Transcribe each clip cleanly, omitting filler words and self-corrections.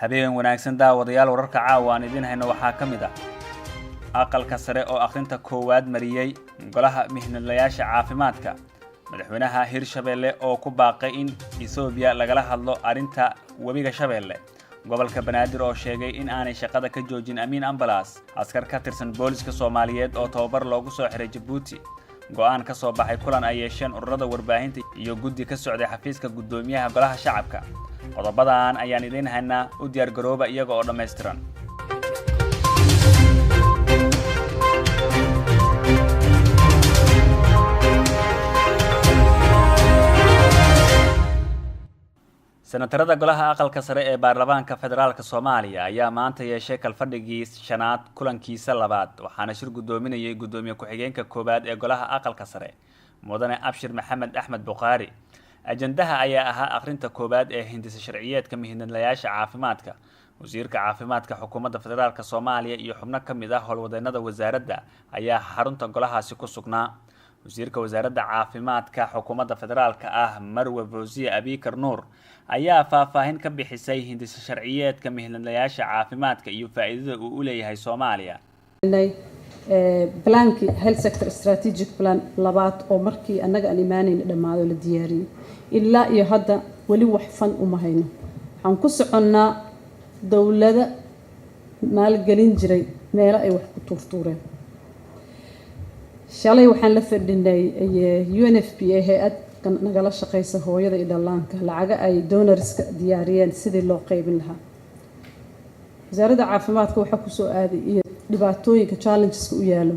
habeen wanaagsan daawadayaal wararka caawa aan idin hayno waxaa ka mid ah aqalka sare oo akhrinta koowaad mariyay golaha mihnadlayaasha caafimaadka madaxweynaha Hirshabelle oo ku baaqay in Itoobiya lagala hadlo arinta webiga Shabeelle gobolka Banaadir oo sheegay in aanay shaqada ka joojin Amiin Ambalaas askar ka tirsan booliska Soomaaliyeed oo tababar loogu soo xiray Djibouti go'aan ka soo baxay kulan ay yeesheen ururada warbaahinta iyo guddi ka socday xafiiska gudoomiyaha golaha shacabka qodobadan ayaan idin haynaa u diyaar garooba iyaga oo dhameystiran senatarada golaha aqalka sare ee baarlamaanka federaalka Soomaaliya ayaa maanta yeeshay kalfadhigii shanaad kulankiisa labaad waxaana shir gudoominayay gudoomiye ku-xigeenka koobaad ee golaha aqalka sare mudane Abshir Maxamed Axmed Buqaari ajandaha ayaa ahaa akhrinta koobaad ee hindisa sharciyeedka mihnadlayaasha caafimaadka wasiirka caafimaadka xukuumadda federaalka Soomaaliya iyo xubno ka mid ah howlwadeennada wasaaradda ayaa xarunta golahaasi ku sugnaa wasiirka wasaaradda caafimaadka xukuumadda federaalka ah Marwe Fawziya Abikar Nuur ayaa faahfaahin ka bixisay hindisa sharciyeedka mihnadlayaasha caafimaadka iyo faa'iidada uu u leeyahay Soomaaliya planki health sector strategic plan labaad oo markii anaga aan imaanayna dhamaado la diyaariyay ilaa iyo hadda wali wax fan uma hayno waxaan ku soconnaa dawladda maalgelin jiray meelo ay wax ku tuurtuureen shalay waxaan la fadhinay UNFPA hay'ad nagala shaqeysa hooyada iyo dhallaanka lacaga ay donorska diyaariyeen sidii loo qaybin lahaa wasaaradda caafimaadka waxa ku soo aaday iyo dhibaatooyinka challengeska u yaalo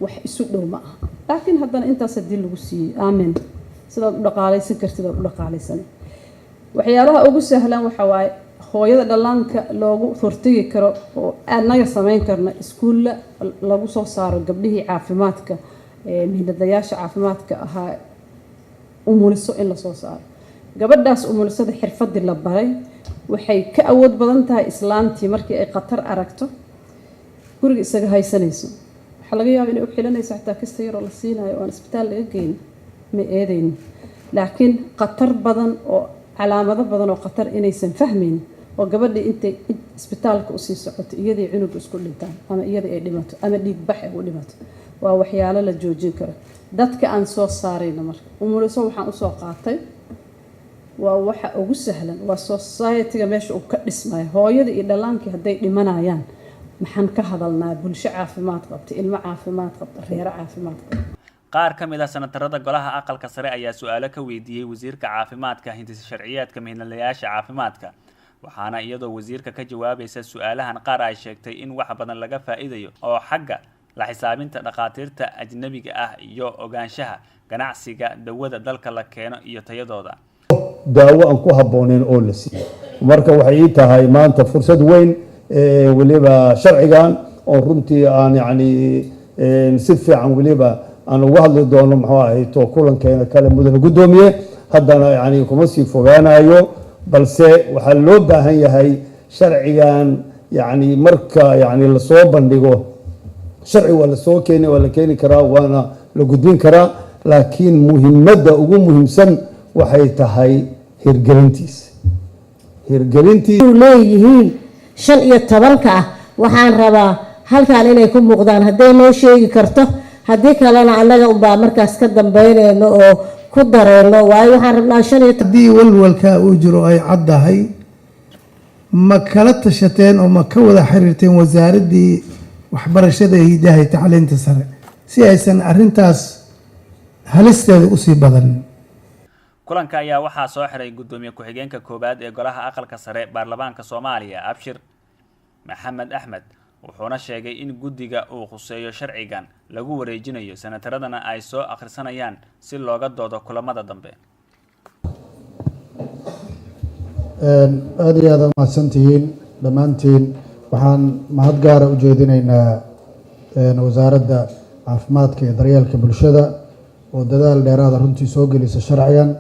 wax isu dhow ma aha laakiin haddana intaas hadii lagu siiyay aamin sidaad u dhaqaalaysan kartid u dhaqaalaysan waxyaalaha ugu sahlan waxa waaye hooyada dhallaanka loogu hortagi karo oo anaga sameyn karna iskuulla lagu soo saaro gabdhihii caafimaadka mihnadlayaasha caafimaadka ahaa umuliso in la soo saaro gabadhaas umulisada xirfadii la baray waxay ka awood badan tahay islaantii markii ay qatar aragto guriga isaga haysanayso waxa laga yaabaa inay u xilanayso xitaa kasta yar oo la siinayo oo isbitaal laga geeyo ma eedeyn laakiin qatar badan oo calaamado badan oo qatar inaysan fahmin oo gabadha intay isbitaalka u sii socoto iyadii cunug isku dhintaan ama iyadii ay dhimato ama dhiig bax ay u dhimato waa waxyaalo la joojin karo dadka aan soo saarayna marka umuliso waxaan u soo qaatay waa waxa ugu sahlan waa society-ga meesha uu ka dhismayo hooyada iyo dhallaankii hadday dhimanayaan maxaan ka hadalnaa bulsho caafimaad qabta ilmo caafimaad qabta reer caafimaad qabta qaar ka mid ah senatarada golaha aqalka sare ayaa su'aalo ka weydiiyay wasiirka caafimaadka hindisa sharciyeedka mihnadlayaasha caafimaadka waxaana iyadoo wasiirka ka jawaabaysa su'aalahan qaar ay sheegtay in wax badan laga faa'iidayo oo xagga la xisaabinta dhaqaatiirta ajnabiga ah iyo ogaanshaha ganacsiga dawada dalka la keeno iyo tayadooda daawo aan ku habboonayn oo la siiyo marka waxay ii tahay maanta fursad weyn waliba sharcigan oo runtii aan yani si fiican waliba aan uga hadli doono muxuu ahayd to kulankeena kale mudane gudoomiye haddana yani kuma sii fogaanayo balse waxaa loo baahan yahay sharcigan yani marka yani la soo bandhigo sharci waa la soo keeni waa la keeni karaa waana la gudbin karaa laakiin muhiimadda ugu muhiimsan waxay tahay hirgelintiisa leeyihiin 15 ah waxaan rabaa halkaan inay ku muuqdaan hadday noo sheegi karto haddii kalena annaga unbaa markaas ka dambeynayno oo ku dareyno waayo waxaan rabnaa 15 haddii walwalka uu jiro ay caddahay ma kala tashateen oo ma ka wada xiriirteen wasaaraddii waxbarashada hidaha iyo tacliinta sare si aysan arrintaas halisteeda usii badan kulanka ayaa waxaa soo xiray gudoomiye ku-xigeenka koobaad ee golaha aqalka sare baarlamaanka Soomaaliya Abshir Maxamed Axmed wuxuuna sheegay in guddiga uu khuseeyo sharcigan lagu wareejinayo senataradana ay soo akhrisanayaan si looga doodo kulamada dambe aad iyo aad mahadsantihiin dhammaantiin waxaan mahad gaara u jeedinaynaa wasaaradda caafimaadka iyo daryeelka bulshada oo dadaal dheeraada runtii soo gelisa sharcigan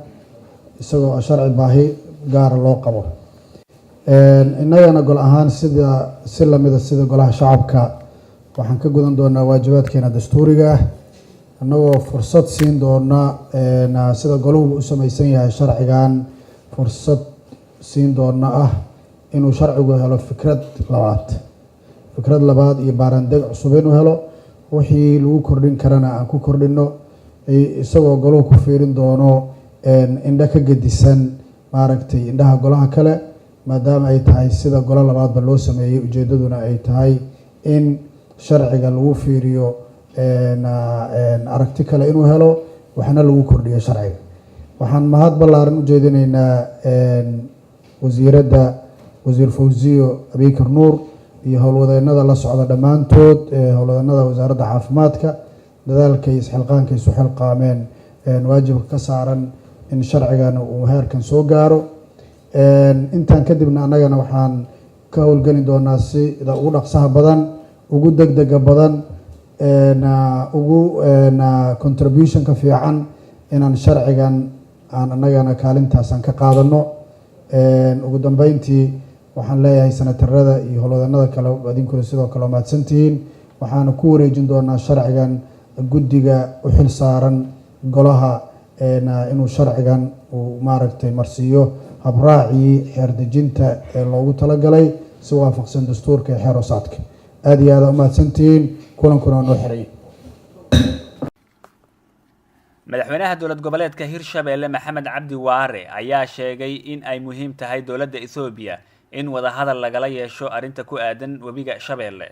isagoo sharci baahi gaara loo qabo innagana gol ahaan si lamida sida golaha shacabka waxaan ka gudan doonaa waajibaadkeena dastuuriga ah annagoo fursad siin doona sida goluhu u samaysan yahay sharcigan fursad siin doona ah inuu sharcigu helo fikrad labaad iyo baarandeg cusub inuu helo wixii lagu kordhin karana aan ku kordhino isagoo goluhu ku fiirin doono indho ka gedisan maaragtay indhaha golaha kale maadaama ay tahay sida golo labaadba loo sameeyey ujeedaduna ay tahay in sharciga lagu fiiriyo aragti kale inuu helo waxna lagu kordhiyo sharciga. waxaan mahad ballaaran u jeedinaynaa wasiir Fawziyo Abikar Nuur iyo howlwadeennada la socda dhammaantood howlwadeennada wasaaradda caafimaadka dadaalka iyo isxilqaanka isu xilqaameen waajibka ka saaran in sharcigan uu heerkan soo gaaro. intaan kadibna annagana waxaan ka howlgeli doonaa sida ugu dhaqsaha badan ugu degdega badan ugu contributionka fiican inaan sharcigan aan annagana kaalintaasan ka qaadano. ugu dambeyntii waxaan leeyahay senatarada iyo howlwadeennada kale idinkuna sidoo kale mahadsantihiin. waxaana ku wareejin doonaa sharcigan guddiga u xil saaran golaha inuu sharcigan uu maaragtay marsiiyo habraacii xeer dejinta ee loogu talagalay si waafaqsan dastuurka iyo xeer hoosaadka. aad iyo aad u mahadsantihiin. kulankuna noo xiray. madaxweynaha dowlad goboleedka Hirshabelle Maxamed Cabdi Waare ayaa sheegay in ay muhiim tahay dowladda Ethiopia in wada hadal lagala yeesho arinta ku aadan webiga Shabeelle.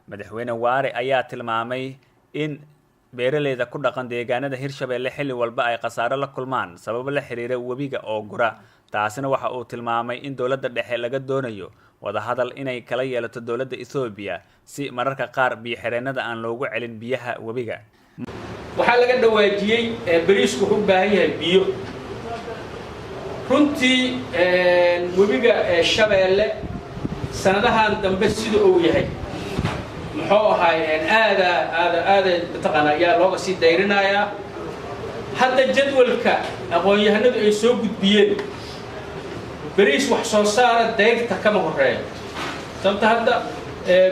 madaxweyne Waare ayaa tilmaamay in beeraleyda ku dhaqan deegaanada Hirshabelle xilli walba ay khasaaro la kulmaan sabab la xiriira webiga oo gura. taasina waxa uu tilmaamay in dowladda dhexe laga doonayo wada hadal inay kala yeelato dowladda Ethiopia si mararka qaar biyo xireenada aan loogu celin biyaha webiga. waxaa laga dhawaajiyay bariisku wuxuu u baahan yahay biyo. runtii webiga Shabeelle sanadahan dambe sida uu yahay muxuu ahaay aad mataqaana ayaa looga sii dayrinayaa. hadda jadwalka aqoon-yahanadu ay soo gudbiyeen bariis wax soo saara dayrta kama horeeyo. sababta hadda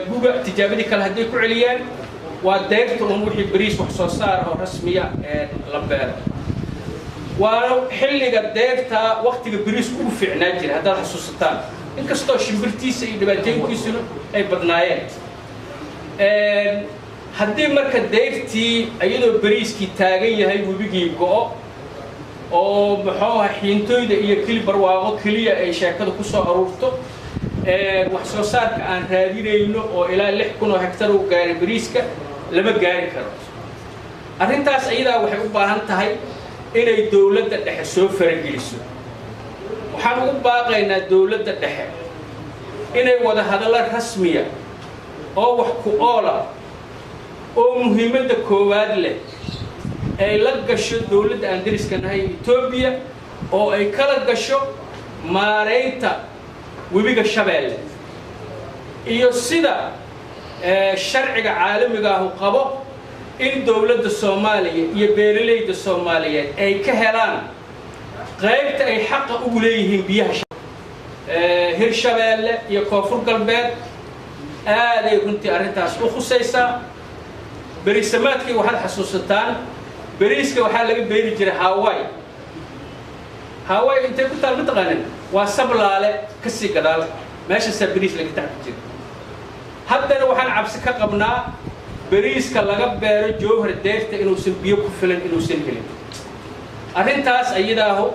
guga tijaabadii kale hadday ku celiyaan waa dayrta un wixii bariis wax soo saara oo rasmiya la beero. waana xilliga dayrta waqtiga bariisku ugu fiicnaan jira haddaad xasuusataan inkastoo shimbirtiisa iyo dhibaatooyinkiisuna ay badnaayeen. haddii marka dayrtii iyadoo bariiskii taagan yahay webigii go'o oo muxuu ahaa xiintooyda iyo keli barwaaqo keliya ay sheekada ku soo aruurto wax soo saarka aan raadinayno oo ilaa 6,000 oo hektar uu gaaray bariiska lama gaari karo. arrintaas ayadaa waxay u baahan tahay inay dowladda dhexe soo farageliso. waxaan ugu baaqaynaa dowladda dhexe inay wada hadallo rasmiya oo wax ku oola oo muhiimadda koowaad leh ay la gasho dowladda aan dariska nahay Ethiopia oo ay kala gasho maareynta webiga Shabeelle iyo sida sharciga caalamiga ah uu qabo in dowladda Soomaaliya iyo beeraleyda Soomaaliyeed ay ka helaan qaybta ay xaq u leeyihiin biyaha Hirshabelle iyo Koonfur Galbeed aad ay runtii arrintaas u khusaysaa. bariisamaadkii waxaad xasuusataan bariiska waxaa laga beeri jiray Hawaii intay ku taal mataqaanin waa sablaale ka sii gadaal meeshaasaa bariis laga tacbi jiray. haddana waxaan cabsi ka qabnaa bariiska laga beero jowhar deyrta inuusan biyo ku filan inuusan helin. arrintaas ayadaahu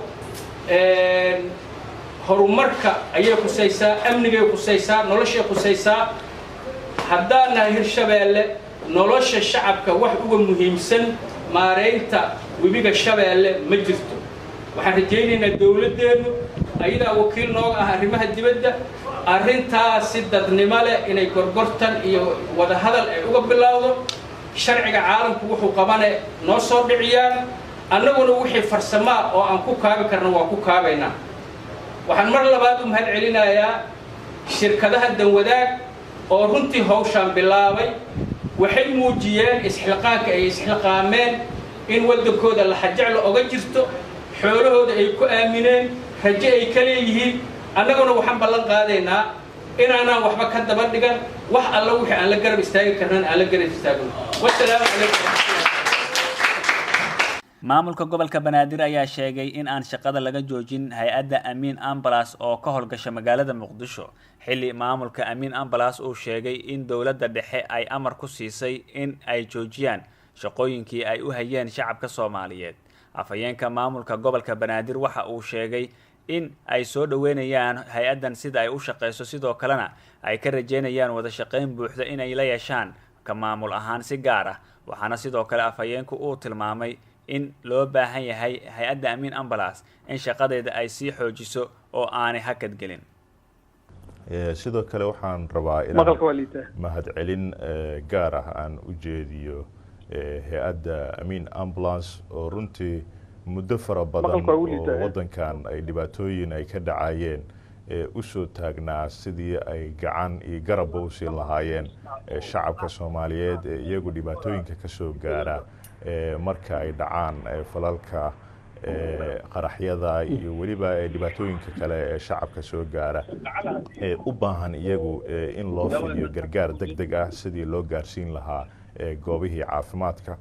horumarka ayay khusaysaa, amnigay khusaysaa, noloshay khusaysaa. haddaan nahay Hirshabelle nolosha shacabka wax uga muhiimsan maareynta webiga Shabeelle ma jirto. waxaan rajaynaynaa dowladdeenu ayadaa wakiil nooga ah arrimaha dibadda arrintaas si dadnimo leh inay gorgortan iyo wada hadal ay uga bilowdo. sharciga caalamku wuxuu qabane noo soo dhiciyaan annaguna wixii farsamaa oo aan ku kaabi karno waa ku kaabaynaa. waxaan mar labaad u mahad celinayaa shirkadaha danwadaag oo runtii hawshaan bilaabay. waxay muujiyeen isxilqaanka ay isxilqaameen in waddankooda la xajeclo oga jirto, xoolahooda ay ku aamineen, rajo ay ka leeyihiin. annaguna waxaan ballan qaadaynaa inaanaan waxba ka daba dhigan wax alla wixii aan la garab istaagi karnan aan la garab istaagno. wassalaamu calaykum. maamulka gobolka Banaadir ayaa sheegay in aan shaqada laga joojin hay'adda Amiin Ambulance oo ka howlgasha magaalada Muqdisho xilli maamulka Amiin Ambulance uu sheegay in dowladda dhexe ay amar ku siisay in ay joojiyaan shaqooyinkii ay u hayeen shacabka Soomaaliyeed. Afhayeenka maamulka gobolka Banaadir waxa uu sheegay in ay soo dhaweynayaan hay'addan sida ay u shaqeyso sidoo kalena ay ka rajeynayaan wada shaqeyn buuxda in ay la yeeshaan ka maamul ahaan si gaar ah. Waxaana sidoo kale afhayeenku uu tilmaamay in loo baahan yahay hay'adda Amiin Ambulance in shaqadeeda ay sii xoojiso oo aanay hakad gelin. sidoo kale waxaan rabaa inaan mahadcelin gaar ah aan u jeediyo hay'adda Amiin Ambulance oo runtii muddo fara badan oo wadankan ay dhibaatooyin ay ka dhacayeen u soo taagnaa sidii ay gacan iyo garab u siin lahaayeen shacabka Soomaaliyeed iyagu dhibaatooyinka ka soo gaara marka ay dhacaan falalka qaraxyada iyo waliba dhibaatooyinka kale ee shacabka soo gaara u baahan iyagu in loo fidiyo gargaar degdeg ah sidii loo gaarsiin lahaa goobihii caafimaadka.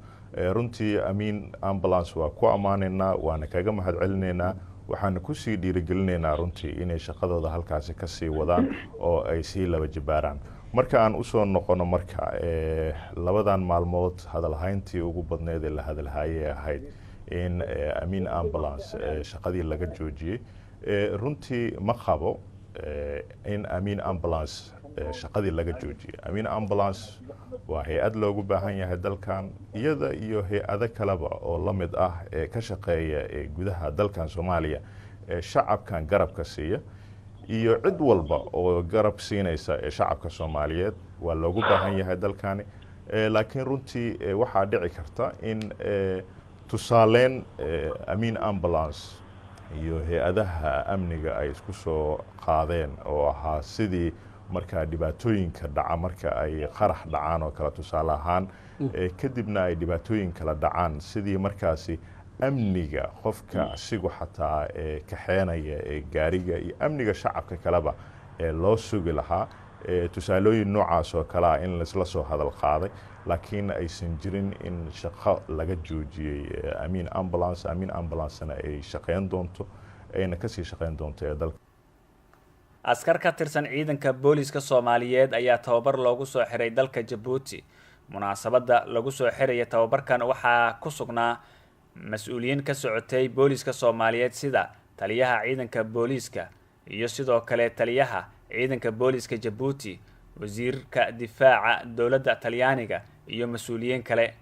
runtii Amiin Ambulance waa ku amaaneynaa waana kaga mahadcelinaynaa waxaan ku sii dhiirigelinaynaa runtii inay shaqadooda halkaasi ka sii wadaan oo ay sii laba jibaaraan. marka aan usoo noqono marka labadan maalmood hadalhayntii ugu badneed ee la hadalhayay ahayd in Amiin Ambulance shaqadii laga joojiyay runtii ma qabo in Amiin Ambulance shaqadii laga joojiyay. Amiin Ambulance waa hay'ad loogu baahan yahay dalkan iyada iyo hay'ado kaleba oo la mid ah ee ka shaqeeya gudaha dalkan Soomaaliya shacabkan garabka siiya iyo cid walba oo garab siinaysa shacabka Soomaaliyeed waa loogu baahan yahay dalkani. laakiin runtii waxaa dhici karta in tusaaleyn Amiin Ambulance iyo hay'adaha amniga ay isku soo qaadeen oo ahaa sidii marka dhibaatooyinka dhaca marka ay qarax dhacaan oo kala tusaale ahaan kadibna ay dhibaatooyin kala dhacaan sidii markaasi amniga qofka asigu xataa kaxeenaya gaariga iyo amniga shacabka kaleba loo sugi lahaa tusaalooyin noocaas oo kale ah in la soo hadal qaaday laakiin aysan jirin in shaqo laga joojiyay Amiin Ambulance. Amiin Ambulance ay shaqeyn doonto ayna ka sii shaqeyn doonto dalka. askar ka tirsan ciidanka booliska Soomaaliyeed ayaa tababar loogu soo xiray dalka Djibouti. munaasabada lagu soo xiraya tababarkan waxaa ku sugnaa mas'uuliyiin ka socotay booliska Soomaaliyeed sida taliyaha ciidanka booliska iyo sidoo kale taliyaha ciidanka booliska Djibouti, wasiirka difaaca dowladda Talyaaniga iyo mas'uuliyiin kale.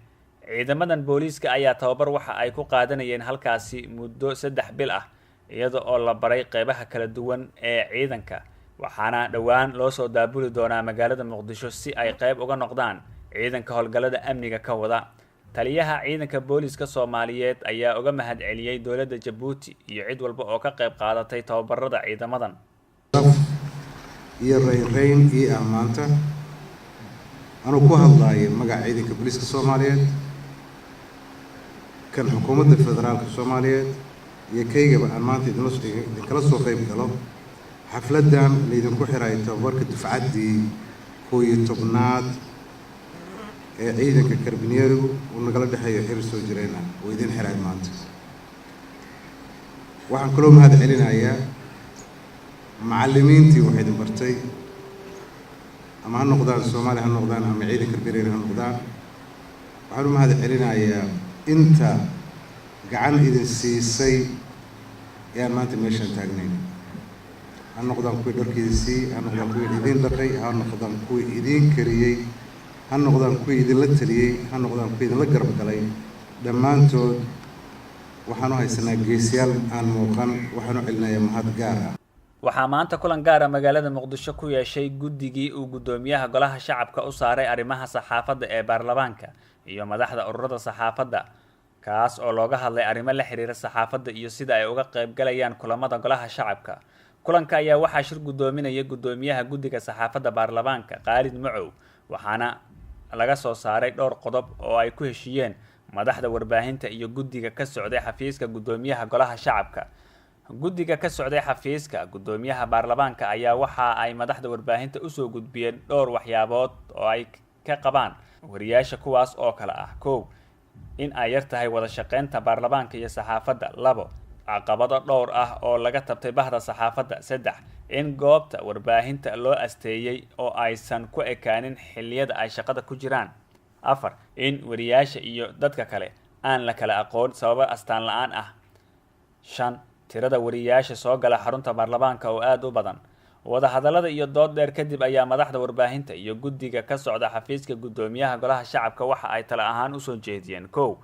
ciidamadan booliska ayaa tababar waxa ay ku qaadanayeen halkaasi muddo 3 bil ah iyada oo la baray qaybaha kala duwan ee ciidanka waxaana dhawaan loo soo daabuli doonaa magaalada Muqdisho si ay qayb uga noqdaan ciidanka howlgallada amniga ka wada. taliyaha ciidanka booliska Soomaaliyeed ayaa uga mahadceliyay dowladda Djibouti iyo cid walba oo ka qayb qaadatay tababarada ciidamadan. iyo reyn iyo amaanta anu ku hadlayo magaca ciidanka booliska Soomaaliyeed kan xukuumadda federaalka Soomaaliyeed iyo kaygaba aan maanta idinkala soo qayb galo xafladan laydinku xiray tababarka dufcaddii 11aad ee ciidanka Karabiniyeerigu uu nagala dhexeeyo xiriir soo jireen oo idin xiray maanta. waxaan kaloo mahadcelinayaa macallimiintii waxay idin bartay ama ha noqdaan Soomaali ha noqdaan ama ciidanka Karabiniyeeri ha noqdaan. waxaan u mahadcelinayaa inta gacan idin siisay ee maanta meeshan taagnayn ha noqdaan kuwii dharkiisii ha noqdaan kuwii idin dhaqay ha noqdaan kuwii idin kariyay ha noqdaan kuwii idinla taliyay ha noqdaan kuwii idinla garab galay dhammaantood waxaan u haysanaa geesiyaal aan muuqan. waxaan u celinayaa mahad gaar ah. waxaa maanta kulan gaar ah magaalada Muqdisho ku yeeshay guddigii uu gudoomiyaha golaha shacabka u saaray arrimaha saxaafadda ee baarlamaanka iyo madaxda ururada saxaafadda kaas oo looga hadlay arrimo la xiriira saxaafadda iyo sida ay uga qayb galayaan kulamada golaha shacabka. kulanka ayaa waxaa shir gudoominaya gudoomiyaha guddiga saxaafadda baarlamaanka Khalid Macow waxaana laga soo saaray dhowr qodob oo ay ku heshiiyeen madaxda warbaahinta iyo guddiga ka socday xafiiska gudoomiyaha golaha shacabka. guddiga ka socday xafiiska gudoomiyaha baarlamaanka ayaa waxa ay madaxda warbaahinta u soo gudbiyeen dhowr waxyaabood oo ay ka qabaan wariyaasha kuwaas oo kala ah: 1. in ay yar tahay wada shaqaynta baarlamaanka iyo saxaafadda. 2 caqabado dhowr ah oo laga tabtay bahda saxaafadda. 3 in goobta warbaahinta loo asteeyay oo aysan ku ekaanin xilliyada ay shaqada ku jiraan. 4 in wariyaasha iyo dadka kale aan la kala aqoon sababa astaan la'aan ah. 5 tirada wariyaasha soo gala xarunta baarlamaanka oo aad u badan. wada hadallada iyo dood dheer kadib ayaa madaxda warbaahinta iyo guddiga ka socda xafiiska guddoomiyaha golaha shacabka waxa ay tala ahaan usoo jeediyeen. 1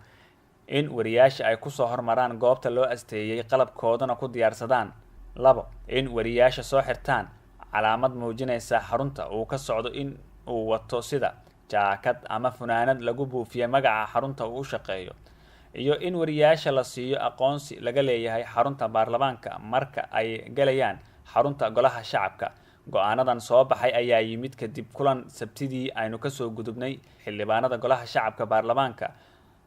in wariyaasha ay kusoo hormaraan goobta loo asteeyay qalabkoodana ku diyaarsadaan. 2 in wariyaasha soo xirtaan calaamad muujinaysa xarunta uu ka socdo in uu wato sida jaakad ama funaanad lagu buufiyay magaca xarunta uu u shaqeeyo, iyo in wariyaasha la siiyo aqoonsi laga leeyahay xarunta baarlamaanka marka ay galayaan xarunta golaha shacabka. go-aanadan soo baxay ayaa yimid kadib kulan sabtidii aynu kasoo gudubnay xildhibaanada golaha shacabka baarlamaanka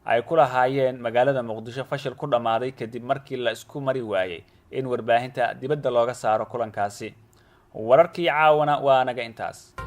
ay ku lahaayeen magaalada muqdisho fashil ku dhammaaday kadib markii la isku mari waayey in warbaahinta dibadda looga saaro kulankaasi. wararkii caawana waa naga intaas.